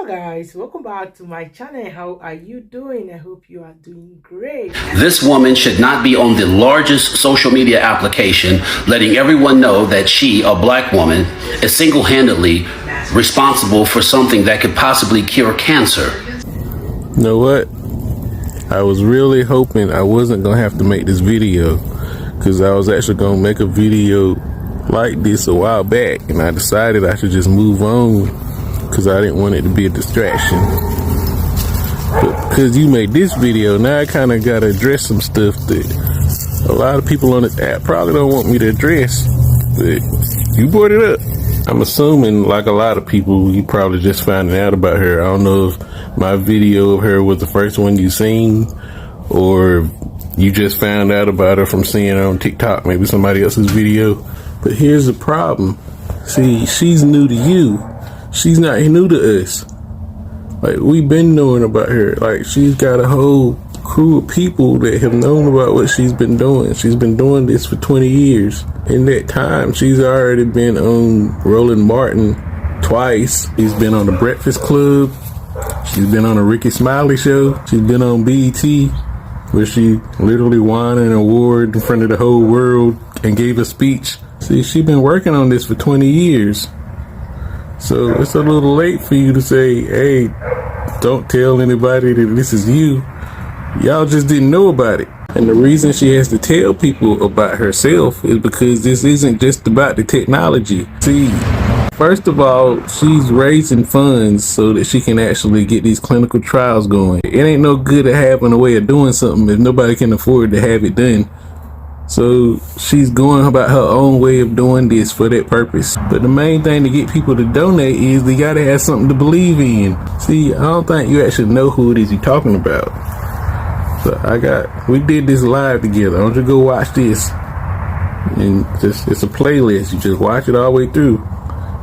Hello guys, welcome back to my channel. How are you doing? I hope you are doing great. This woman should not be on the largest social media application letting everyone know that she, a black woman, is single-handedly responsible for something that could possibly cure cancer. You know what? I was really hoping I wasn't going to have to make this video, because I was actually going to make a video like this a while back, and I decided I should just move on because I didn't want it to be a distraction. But because you made this video, now I kind of got to address some stuff that a lot of people on this app probably don't want me to address, but you brought it up. I'm assuming, like a lot of people, you probably just finding out about her. I don't know if my video of her was the first one you seen, or you just found out about her from seeing her on TikTok, maybe somebody else's video. But here's the problem. See, she's new to you. She's not new to us. Like, we've been knowing about her. Like, she's got a whole crew of people that have known about what she's been doing. She's been doing this for 20 years. In that time, she's already been on Roland Martin twice. She's been on The Breakfast Club. She's been on the Ricky Smiley Show. She's been on BET, where she literally won an award in front of the whole world and gave a speech. See, she's been working on this for 20 years. So it's a little late for you to say, hey, don't tell anybody that this is you. Y'all just didn't know about it. And the reason she has to tell people about herself is because this isn't just about the technology. See, first of all, she's raising funds so that she can actually get these clinical trials going. It ain't no good at having a way of doing something if nobody can afford to have it done. So she's going about her own way of doing this for that purpose. But the main thing to get people to donate is they gotta have something to believe in. See, I don't think you actually know who it is you're talking about. So we did this live together. I want you to go watch this. And it's a playlist. You just watch it all the way through.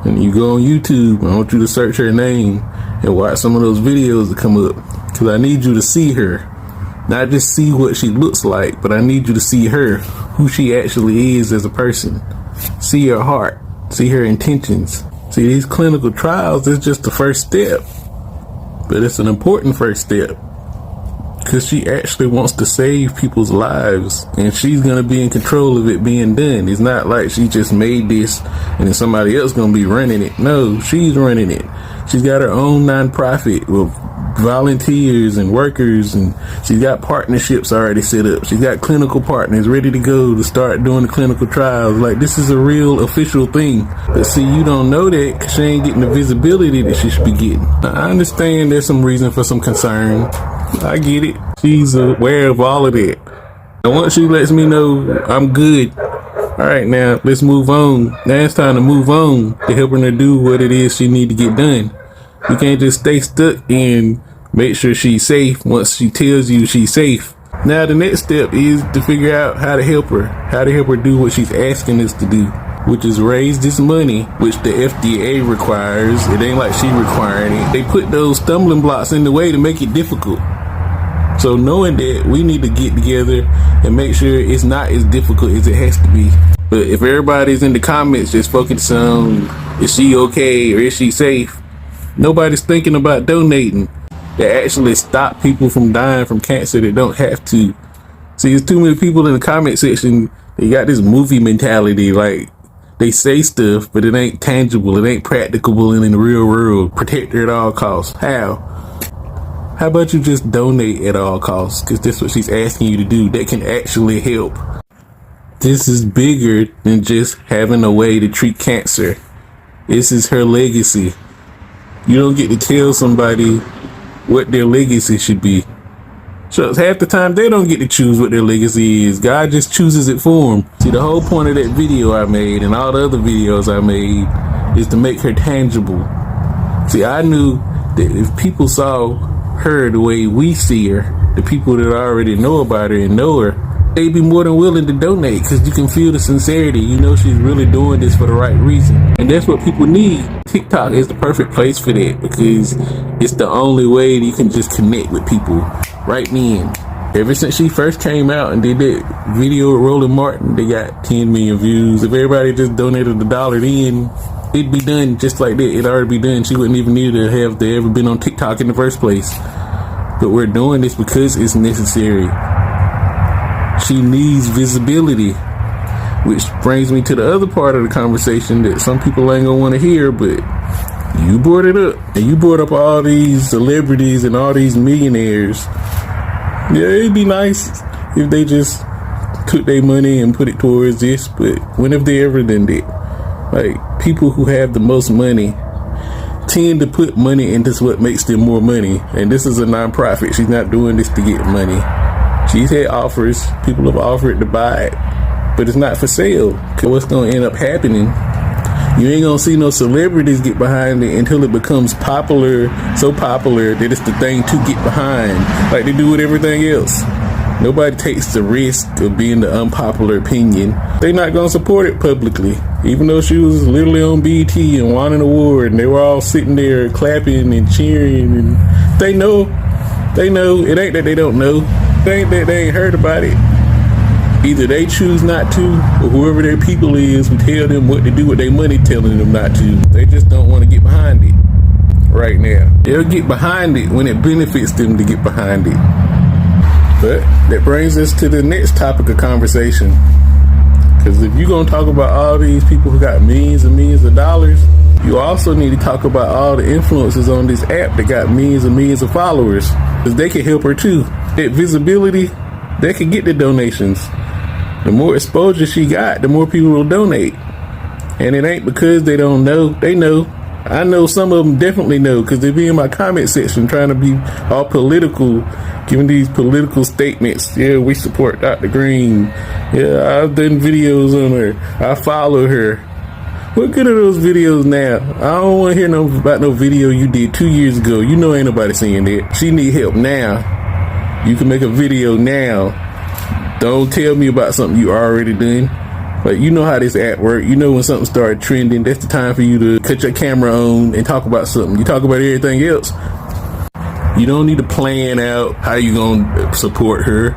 And you go on YouTube. I want you to search her name and watch some of those videos that come up. Because I need you to see her. Not just see what she looks like, but I need you to see her, who she actually is as a person. See her heart, see her intentions. See, these clinical trials is just the first step, but it's an important first step, because she actually wants to save people's lives, and she's going to be in control of it being done. It's not like she just made this and then somebody else going to be running it. No, she's running it. She's got her own nonprofit with volunteers and workers, and she's got partnerships already set up. She's got clinical partners ready to go to start doing the clinical trials. Like, this is a real official thing. But see, you don't know that because she ain't getting the visibility that she should be getting. Now, I understand there's some reason for some concern. I get it. She's aware of all of that. And once she lets me know I'm good, all right, now let's move on. Now it's time to move on to helping her do what it is she need to get done. You can't just stay stuck and make sure she's safe once she tells you she's safe. Now the next step is to figure out how to help her do what she's asking us to do, which is raise this money, which the FDA requires. It ain't like she requiring it. They put those stumbling blocks in the way to make it difficult. So knowing that, we need to get together and make sure it's not as difficult as it has to be. But if everybody's in the comments just focusing on, is she okay or is she safe? Nobody's thinking about donating that actually stop people from dying from cancer that don't have to. See, there's too many people in the comment section. They got this movie mentality, like they say stuff, but it ain't tangible, it ain't practicable in the real world. Protect her at all costs. How about you just donate at all costs? Because that's what she's asking you to do. That can actually help. This is bigger than just having a way to treat cancer. This is her legacy. You don't get to tell somebody what their legacy should be. So half the time they don't get to choose what their legacy is. God just chooses it for them. See, the whole point of that video I made and all the other videos I made is to make her tangible. See, I knew that if people saw her the way we see her, the people that already know about her and know her, they'd be more than willing to donate, because you can feel the sincerity. You know she's really doing this for the right reason. And that's what people need. TikTok is the perfect place for that, because it's the only way that you can just connect with people right then. Ever since she first came out and did that video with Roland Martin, they got 10 million views. If everybody just donated $1 then, it'd be done just like that. It'd already be done. She wouldn't even need to have they ever been on TikTok in the first place. But we're doing this because it's necessary. She needs visibility. Which brings me to the other part of the conversation that some people ain't gonna want to hear, but you brought it up. And you brought up all these celebrities and all these millionaires. Yeah, it'd be nice if they just took their money and put it towards this, but when have they ever done that? Like, people who have the most money tend to put money into what makes them more money. And this is a non-profit. She's not doing this to get money. She's had offers. People have offered to buy it, but it's not for sale. What's going to end up happening, you ain't going to see no celebrities get behind it until it becomes popular, so popular that it's the thing to get behind, like they do with everything else. Nobody takes the risk of being the unpopular opinion. They're not going to support it publicly. Even though she was literally on BET and won an award, and they were all sitting there clapping and cheering, and they know. It ain't that they don't know. It ain't that they ain't heard about it. Either they choose not to, or whoever their people is who tell them what to do with their money telling them not to. They just don't want to get behind it right now. They'll get behind it when it benefits them to get behind it. But that brings us to the next topic of conversation. Because if you're going to talk about all these people who got millions and millions of dollars, you also need to talk about all the influencers on this app that got millions and millions of followers. Because they can help her too. That visibility, they can get the donations. The more exposure she got, the more people will donate. And it ain't because they don't know. They know. I know some of them definitely know because they be in my comment section trying to be all political, giving these political statements. Yeah, we support Dr. Green. Yeah, I've done videos on her. I follow her. What good are those videos now? I don't want to hear about no video you did 2 years ago. You know ain't nobody seeing that. She need help now. You can make a video now. Don't tell me about something you already done. Like, you know how this app work. You know when something started trending, that's the time for you to cut your camera on and talk about something. You talk about everything else. You don't need to plan out how you gonna support her.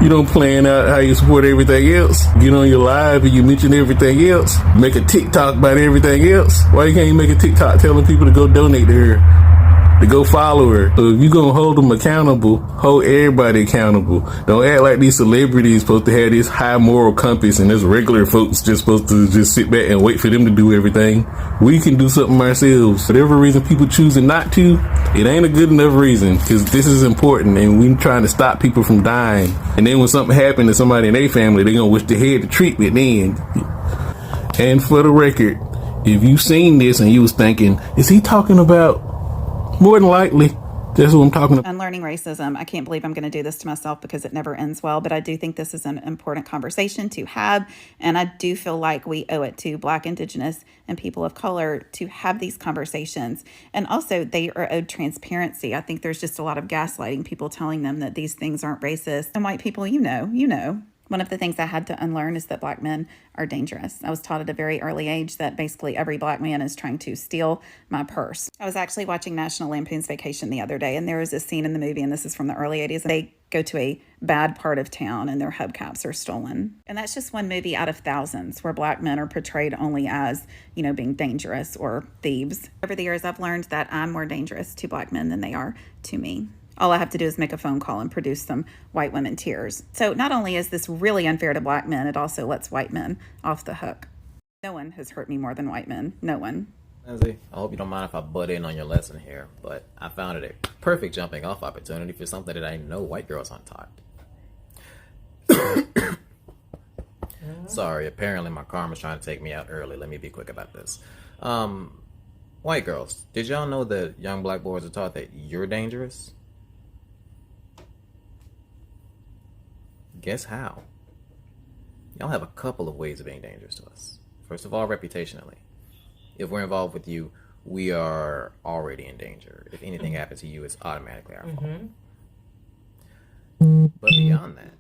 You don't plan out how you support everything else. Get on your live and you mention everything else. Make a TikTok about everything else. Why you can't make a TikTok telling people to go donate to her, to go follow her? So if you gonna hold them accountable, hold everybody accountable. Don't act like these celebrities supposed to have this high moral compass and this regular folks just supposed to just sit back and wait for them to do everything. We can do something ourselves. For whatever reason people choosing not to, it ain't a good enough reason, because this is important and we trying to stop people from dying. And then when something happened to somebody in their family, they gonna wish they had the treatment then. And for the record, if you seen this and you was thinking, is he talking about, more than likely, that's what I'm talking about. Unlearning racism. I can't believe I'm going to do this to myself because it never ends well, but I do think this is an important conversation to have. And I do feel like we owe it to Black, Indigenous, and people of color to have these conversations. And also they are owed transparency. I think there's just a lot of gaslighting, people telling them that these things aren't racist. And white people, you know. One of the things I had to unlearn is that Black men are dangerous. I was taught at a very early age that basically every Black man is trying to steal my purse. I was actually watching National Lampoon's Vacation the other day, and there was a scene in the movie, and this is from the early 80s. They go to a bad part of town and their hubcaps are stolen. And that's just one movie out of thousands where Black men are portrayed only as, being dangerous or thieves. Over the years, I've learned that I'm more dangerous to Black men than they are to me. All I have to do is make a phone call and produce some white women tears. So not only is this really unfair to Black men, it also lets white men off the hook. No one has hurt me more than white men. No one. Lindsay, I hope you don't mind if I butt in on your lesson here, but I found it a perfect jumping off opportunity for something that I know white girls aren't taught. Sorry, apparently my karma's trying to take me out early. Let me be quick about this. White girls, did y'all know that young Black boys are taught that you're dangerous? Guess how? Y'all have a couple of ways of being dangerous to us. First of all, reputationally. If we're involved with you, we are already in danger. If anything happens to you, it's automatically our fault. But beyond that,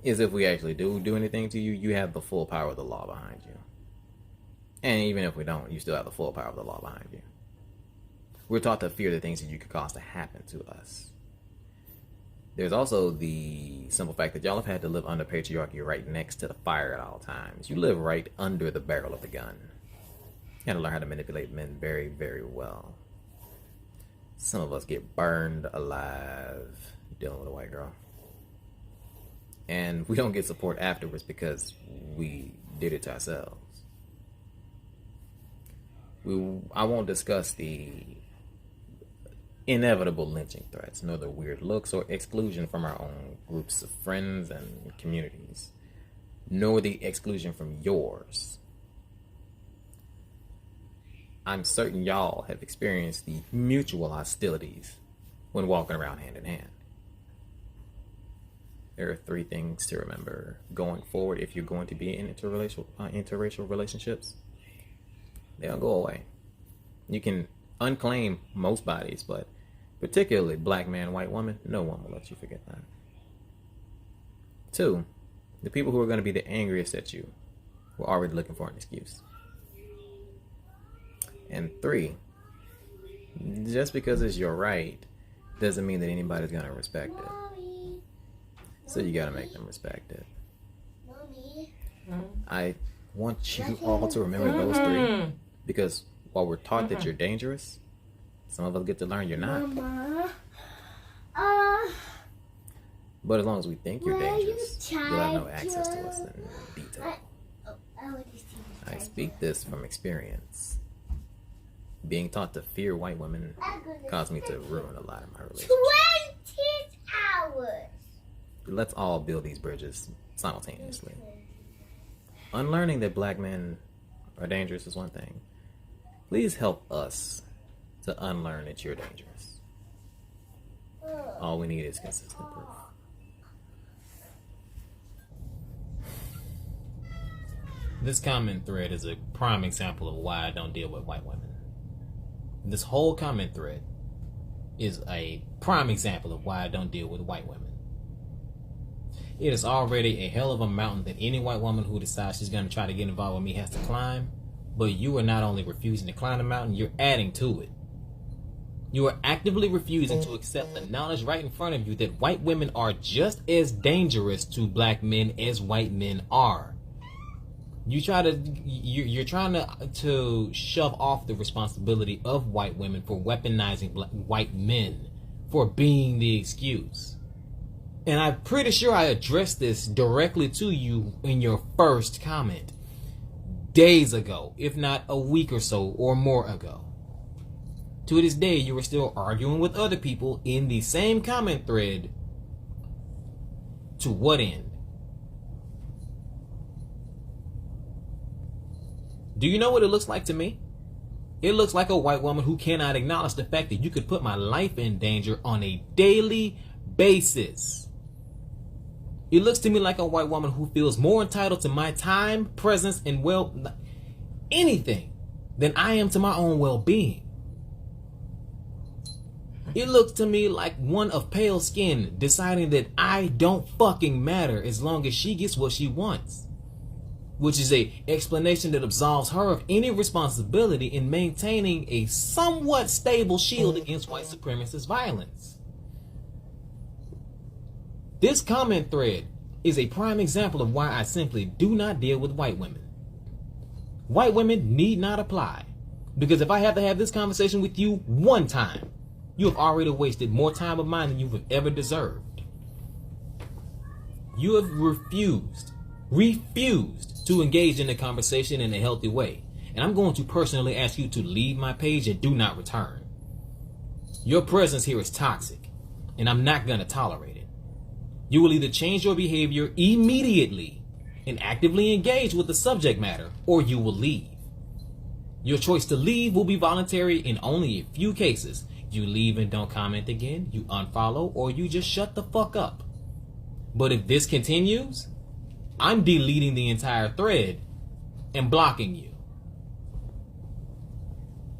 is if we actually do anything to you, you have the full power of the law behind you. And even if we don't, you still have the full power of the law behind you. We're taught to fear the things that you could cause to happen to us. There's also the simple fact that y'all have had to live under patriarchy right next to the fire at all times. You live right under the barrel of the gun. You gotta learn how to manipulate men very, very well. Some of us get burned alive dealing with a white girl. And we don't get support afterwards because we did it to ourselves. I won't discuss the inevitable lynching threats, nor the weird looks or exclusion from our own groups of friends and communities, nor the exclusion from yours. I'm certain y'all have experienced the mutual hostilities when walking around hand in hand. There are 3 things to remember going forward if you're going to be in interracial relationships. They don't go away. You can unclaim most bodies, but particularly black man, white woman, no one will let you forget that. 2, the people who are going to be the angriest at you were already looking for an excuse. And 3, just because it's your right doesn't mean that anybody's going to respect it. So you gotta make them respect it. I want you all to remember those 3, because while we're taught that you're dangerous, some of us get to learn you're not. But as long as we think you're dangerous, you'll have no access to us in detail. I speak this from experience. Being taught to fear white women caused me to ruin a lot of my relationships. 20 hours! Let's all build these bridges simultaneously. Unlearning that black men are dangerous is one thing. Please help us to unlearn that you're dangerous. All we need is consistent proof. This comment thread is a prime example of why I don't deal with white women. This whole comment thread is a prime example of why I don't deal with white women. It is already a hell of a mountain that any white woman who decides she's going to try to get involved with me has to climb. But you are not only refusing to climb the mountain, you're adding to it. You are actively refusing to accept the knowledge right in front of you that white women are just as dangerous to black men as white men are. You're trying to shove off the responsibility of white women for weaponizing white men for being the excuse. And I'm pretty sure I addressed this directly to you in your first comment days ago, if not a week or so or more ago. To this day, you are still arguing with other people in the same comment thread. To what end? Do you know what it looks like to me? It looks like a white woman who cannot acknowledge the fact that you could put my life in danger on a daily basis. It looks to me like a white woman who feels more entitled to my time, presence, and anything than I am to my own well-being. It looks to me like one of pale skin deciding that I don't fucking matter as long as she gets what she wants. Which is a explanation that absolves her of any responsibility in maintaining a somewhat stable shield against white supremacist violence. This comment thread is a prime example of why I simply do not deal with white women. White women need not apply, because if I have to have this conversation with you one time, you have already wasted more time of mine than you have ever deserved. You have refused to engage in the conversation in a healthy way, and I'm going to personally ask you to leave my page and do not return. Your presence here is toxic, and I'm not going to tolerate it. You will either change your behavior immediately and actively engage with the subject matter, or you will leave. Your choice to leave will be voluntary in only a few cases. You leave and don't comment again, you unfollow, or you just shut the fuck up. But if this continues, I'm deleting the entire thread and blocking you.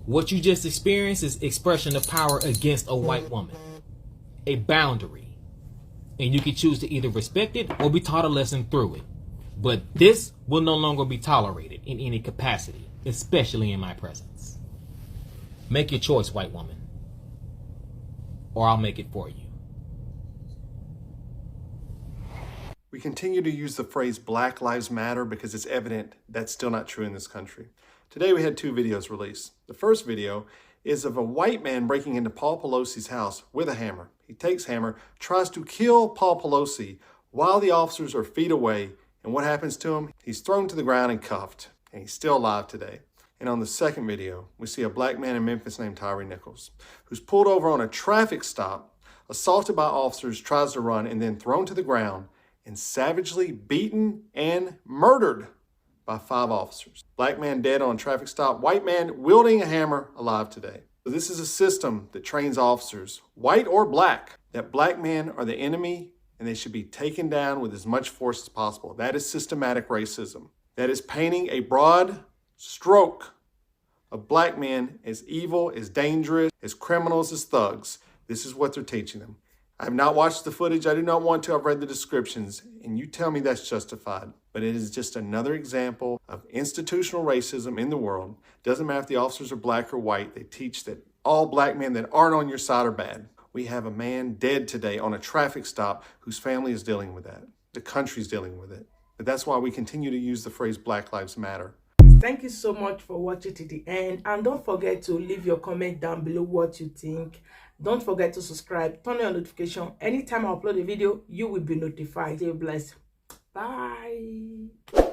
What you just experienced is expression of power against a white woman. A boundary. And you can choose to either respect it or be taught a lesson through it. But this will no longer be tolerated in any capacity, especially in my presence. Make your choice, white woman, or I'll make it for you. We continue to use the phrase Black Lives Matter because it's evident that's still not true in this country. Today we had 2 videos released. The first video is of a white man breaking into Paul Pelosi's house with a hammer. He takes hammer, tries to kill Paul Pelosi while the officers are feet away, and what happens to him? He's thrown to the ground and cuffed, and he's still alive today. And on the second video, we see a black man in Memphis named Tyree Nichols, who's pulled over on a traffic stop, assaulted by officers, tries to run, and then thrown to the ground and savagely beaten and murdered by 5 officers. Black man dead on a traffic stop, white man wielding a hammer, alive today. So this is a system that trains officers, white or black, that black men are the enemy and they should be taken down with as much force as possible. That is systematic racism. That is painting a broad stroke of black men as evil, as dangerous, as criminals, as thugs. This is what they're teaching them. I have not watched the footage. I do not want to. I've read the descriptions, and you tell me that's justified. But it is just another example of institutional racism in the world. Doesn't matter if the officers are black or white. They teach that all black men that aren't on your side are bad. We have a man dead today on a traffic stop whose family is dealing with that. The country's dealing with it. But that's why we continue to use the phrase Black Lives Matter. Thank you so much for watching to the end, and don't forget to leave your comment down below what you think. Don't forget to subscribe, turn on your notification. Anytime I upload a video, you will be notified. Stay blessed. Bye.